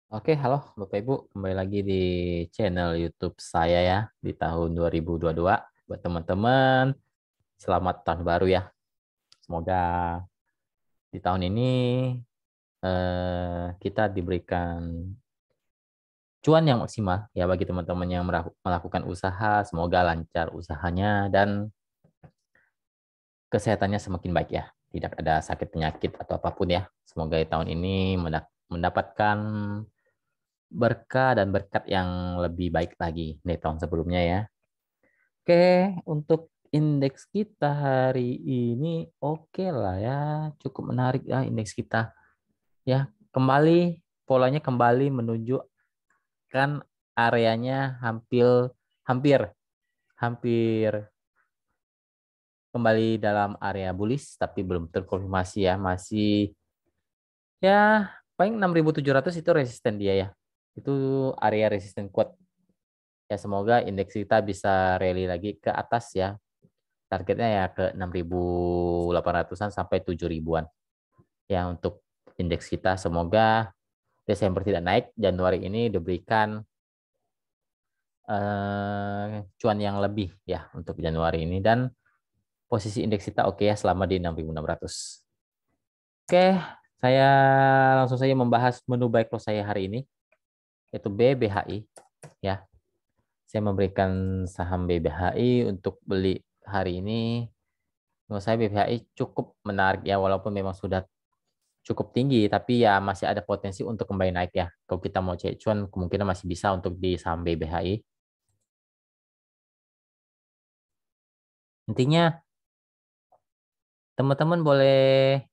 Oke, halo Bapak Ibu, kembali lagi di channel YouTube saya ya di tahun 2022. Buat teman-teman, selamat tahun baru ya. Semoga di tahun ini kita diberikan cuan yang maksimal ya bagi teman-teman yang melakukan usaha. Semoga lancar usahanya dan kesehatannya semakin baik ya. Tidak ada sakit penyakit atau apapun ya. Semoga di tahun ini mendapatkan berkah dan berkat yang lebih baik lagi dari tahun sebelumnya ya. Oke, untuk indeks kita hari ini oke lah ya, cukup menarik ya indeks kita. Ya, kembali polanya kembali menunjukkan areanya hampir hampir hampir kembali dalam area bullish tapi belum terkonfirmasi ya, masih ya paling 6.700 itu resisten dia ya. Itu area resisten kuat. Ya semoga indeks kita bisa rally lagi ke atas ya. Targetnya ya ke 6.800-an sampai 7.000-an. Ya untuk indeks kita semoga Desember tidak naik, Januari ini diberikan cuan yang lebih ya untuk Januari ini dan posisi indeks kita oke ya selama di 6.600. Oke, saya langsung saja membahas menu buy close saya hari ini yaitu BBHI ya. Saya memberikan saham BBHI untuk beli hari ini. Menurut saya BBHI cukup menarik ya walaupun memang sudah cukup tinggi, tapi ya masih ada potensi untuk kembali naik ya. Kalau kita mau cek cuan, kemungkinan masih bisa untuk di saham BBHI. Intinya, teman-teman boleh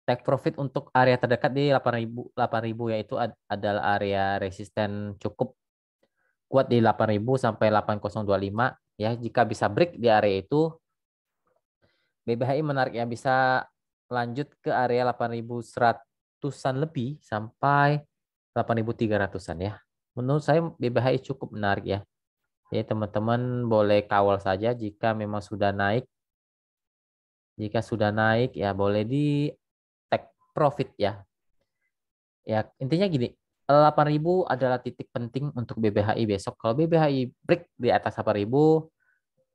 take profit untuk area terdekat di 8.000 yaitu adalah area resisten cukup kuat di 8.000 sampai 8.025 ya. Jika bisa break di area itu, BBHI menarik ya bisa lanjut ke area 8.100-an lebih sampai 8.300-an ya. Menurut saya BBHI cukup menarik ya. Jadi teman-teman boleh kawal saja jika memang sudah naik. Jika sudah naik ya boleh di take profit ya. Ya intinya gini, 8.000 adalah titik penting untuk BBHI besok. Kalau BBHI break di atas 8.000,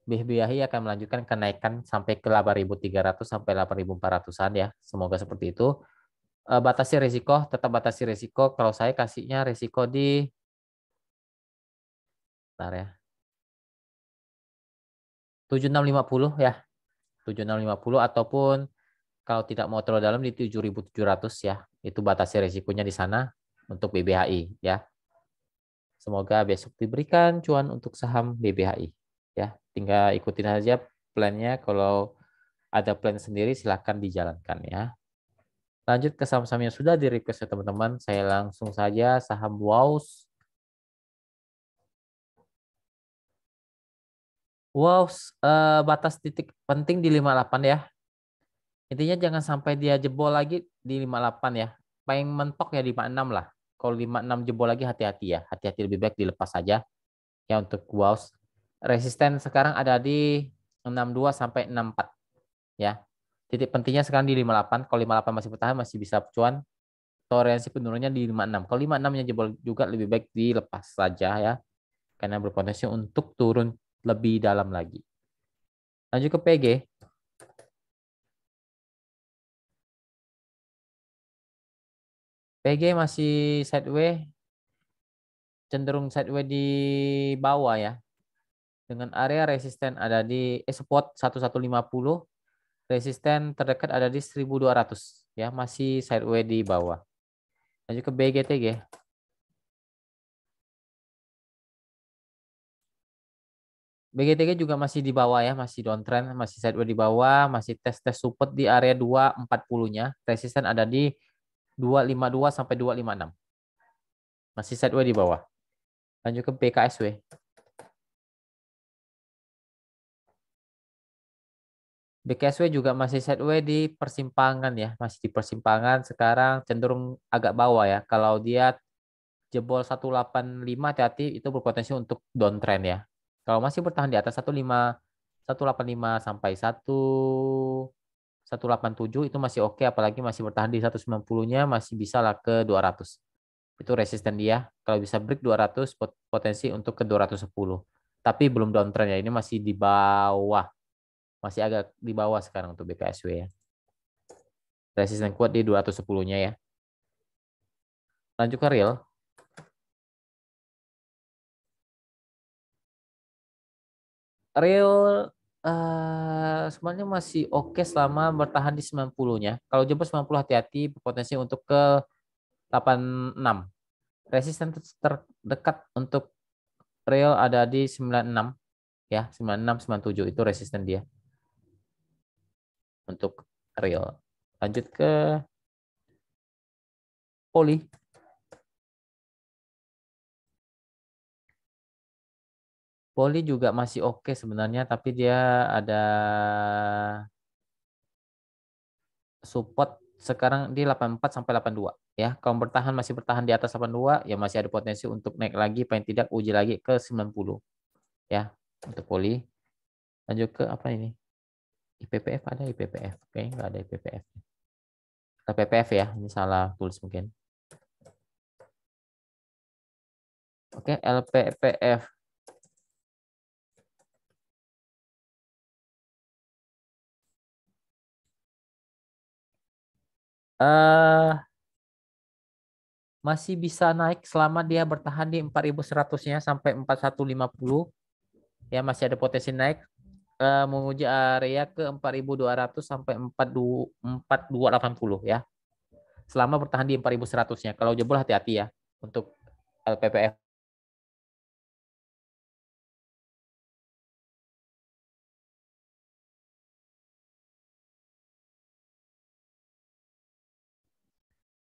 BBHI akan melanjutkan kenaikan sampai ke 8.300 sampai 8.400-an ya. Semoga seperti itu. Batasi risiko, tetap batasi risiko. Kalau saya kasihnya risiko di, bentar ya, 7650 ya. 7650 ataupun kalau tidak mau terlalu dalam di 7.700 ya. Itu batasi risikonya di sana untuk BBHI ya. Semoga besok diberikan cuan untuk saham BBHI ya. Tinggal ikutin aja plannya. Kalau ada plan sendiri silahkan dijalankan ya. Lanjut ke saham-saham yang sudah di request ya teman-teman. Saya langsung saja saham WOWS. WOWS batas titik penting di 58 ya. Intinya jangan sampai dia jebol lagi di 58 ya. Paling mentok ya 56 lah. Kalau 56 jebol lagi hati-hati ya. Hati-hati lebih baik dilepas saja ya untuk WOWS. Resisten sekarang ada di 62 sampai 64 ya. Titik pentingnya sekarang di 58. Kalau 58 masih bertahan masih bisa cuan. Toleransi penurunannya di 56. Kalau 56-nya jebol juga lebih baik dilepas saja ya. Karena berpotensi untuk turun lebih dalam lagi. Lanjut ke PG. PG masih sideways, cenderung sideways di bawah ya. Dengan area resisten ada di support 1150, resisten terdekat ada di 1200 ya, masih sideways di bawah. Lanjut ke BGTG. BGTG juga masih di bawah ya, masih downtrend, masih sideways di bawah, masih tes-tes support di area 240-nya. Resisten ada di 252 sampai 256. Masih sideways di bawah. Lanjut ke BKSW. BKSW juga masih sideways di persimpangan ya, masih di persimpangan sekarang cenderung agak bawah ya. Kalau dia jebol 185 hati-hati itu berpotensi untuk downtrend ya. Kalau masih bertahan di atas 185 sampai 1 187 itu masih oke, apalagi masih bertahan di 190-nya, masih bisa lah ke 200. Itu resisten dia. Kalau bisa break 200, potensi untuk ke 210. Tapi belum downtrend ya. Ini masih di bawah. Masih agak di bawah sekarang untuk BKSW ya. Resisten kuat di 210-nya ya. Lanjut ke real. Real sebenarnya masih oke selama bertahan di 90-nya. Kalau jebol 90 hati-hati, berpotensi untuk ke 86. Resisten terdekat untuk real ada di 96 ya, 96 97 itu resisten dia untuk real. Lanjut ke poli. Poli juga masih oke sebenarnya, tapi dia ada support sekarang di 84 sampai 82 ya. Kalau bertahan masih bertahan di atas 82 ya masih ada potensi untuk naik lagi, paling tidak uji lagi ke 90 ya untuk poli. Lanjut ke apa ini? IPPF ada IPPF. Oke, nggak ada IPPF. PPF ya, ini salah tulis mungkin. Oke, LPPF. Masih bisa naik selama dia bertahan di 4100-nya sampai 4150 ya, masih ada potensi naik menguji area ke 4200 sampai 4280 ya. Selama bertahan di 4100-nya. Kalau jebol hati-hati ya untuk LPPF.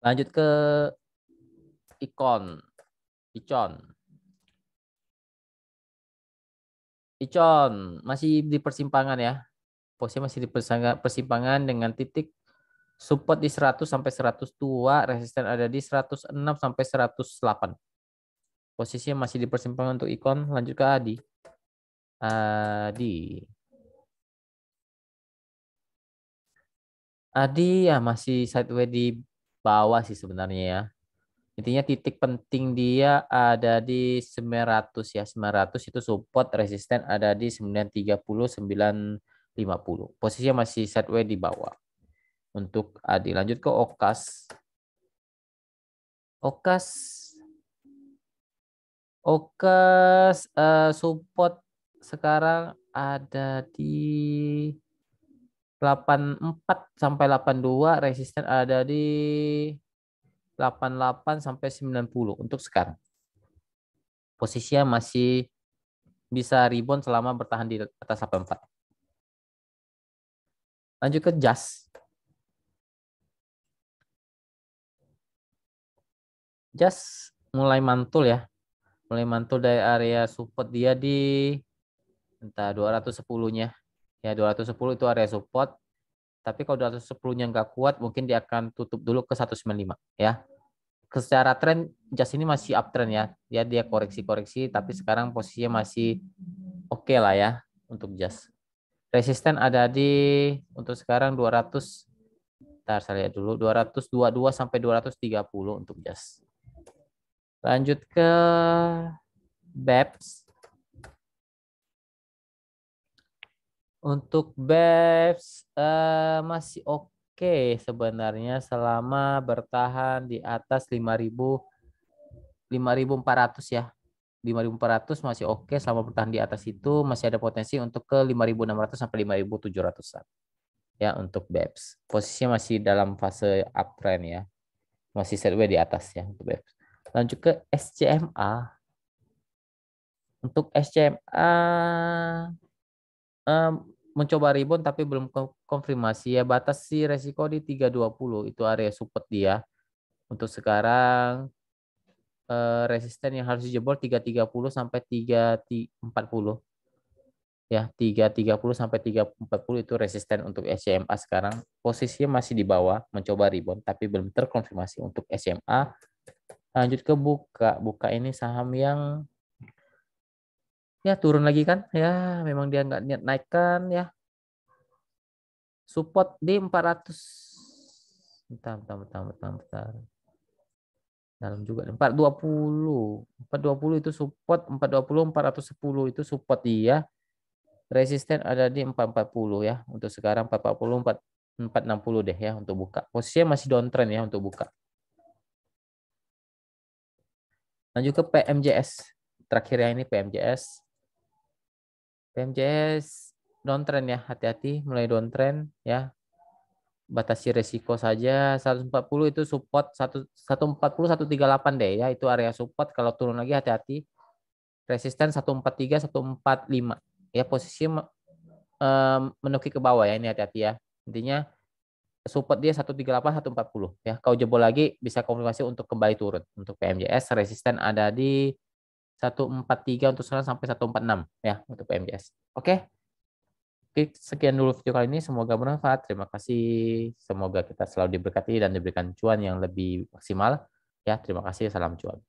Lanjut ke Icon. Icon masih di persimpangan ya. Posisi masih di persimpangan dengan titik support di 100 sampai 102, resisten ada di 106 sampai 108. Posisinya masih di persimpangan untuk Icon. Lanjut ke Adi. Adi. Adi ya masih sideways di bawah sih sebenarnya ya. Intinya titik penting dia ada di 900 ya. 900 itu support, resisten ada di 930, 950. Posisinya masih sideways di bawah. Untuk Adi. Lanjut ke Okas. Okas. Okas support sekarang ada di 84 sampai 82, resisten ada di 88 sampai 90 untuk sekarang. Posisinya masih bisa rebound selama bertahan di atas 84. Lanjut ke Jas. Jas mulai mantul ya. Mulai mantul dari area support dia di entah 210-nya. Ya 210 itu area support. Tapi kalau 210-nya nggak kuat, mungkin dia akan tutup dulu ke 195 ya. Secara tren Jas ini masih uptrend ya. Dia koreksi-koreksi, tapi sekarang posisinya masih oke lah ya untuk Jas. Resisten ada di untuk sekarang 200. Ntar saya lihat dulu 222 sampai 230 untuk Jas. Lanjut ke BEPS. Untuk BEPS masih oke sebenarnya selama bertahan di atas 5.400 ya. 5.400 masih oke selama bertahan di atas itu, masih ada potensi untuk ke 5.600 sampai 5.700-an. Ya untuk BEPS. Posisinya masih dalam fase uptrend ya. Masih sideways di atas ya untuk BEPS. Lanjut ke SCMA. Untuk SCMA mencoba rebound tapi belum konfirmasi ya, batas si resiko di 320 itu area support dia. Untuk sekarang resisten yang harus dijebol 330 sampai 340 ya, 330 sampai 340 itu resisten untuk SCMA sekarang. Posisinya masih di bawah, mencoba rebound tapi belum terkonfirmasi untuk SCMA. Lanjut ke Buka ini saham yang ya turun lagi kan ya, memang dia nggak niat naikkan ya. support di 400. Bentar. Dalam juga 420. 420 itu support, 420 410 itu support dia. Resisten ada di 440 ya. Untuk sekarang 440 460 deh ya untuk buka. Posisinya masih downtrend ya untuk buka. Lanjut ke PMJS. Terakhir yang ini PMJS. PMJS downtrend ya, hati-hati mulai downtrend ya. Batasi resiko saja. 140 itu support 140 138 deh ya, itu area support. Kalau turun lagi hati-hati. Resisten 143 145 ya, posisi menukik ke bawah ya, ini hati-hati ya. Intinya support dia 138 140 ya. Kau jebol lagi bisa konfirmasi untuk kembali turun. Untuk PMJS resisten ada di 143 untuk sekarang sampai 146 ya untuk PMJS. Oke. Oke, sekian dulu video kali ini. Semoga bermanfaat. Terima kasih. Semoga kita selalu diberkati dan diberikan cuan yang lebih maksimal. Ya, terima kasih. Salam cuan.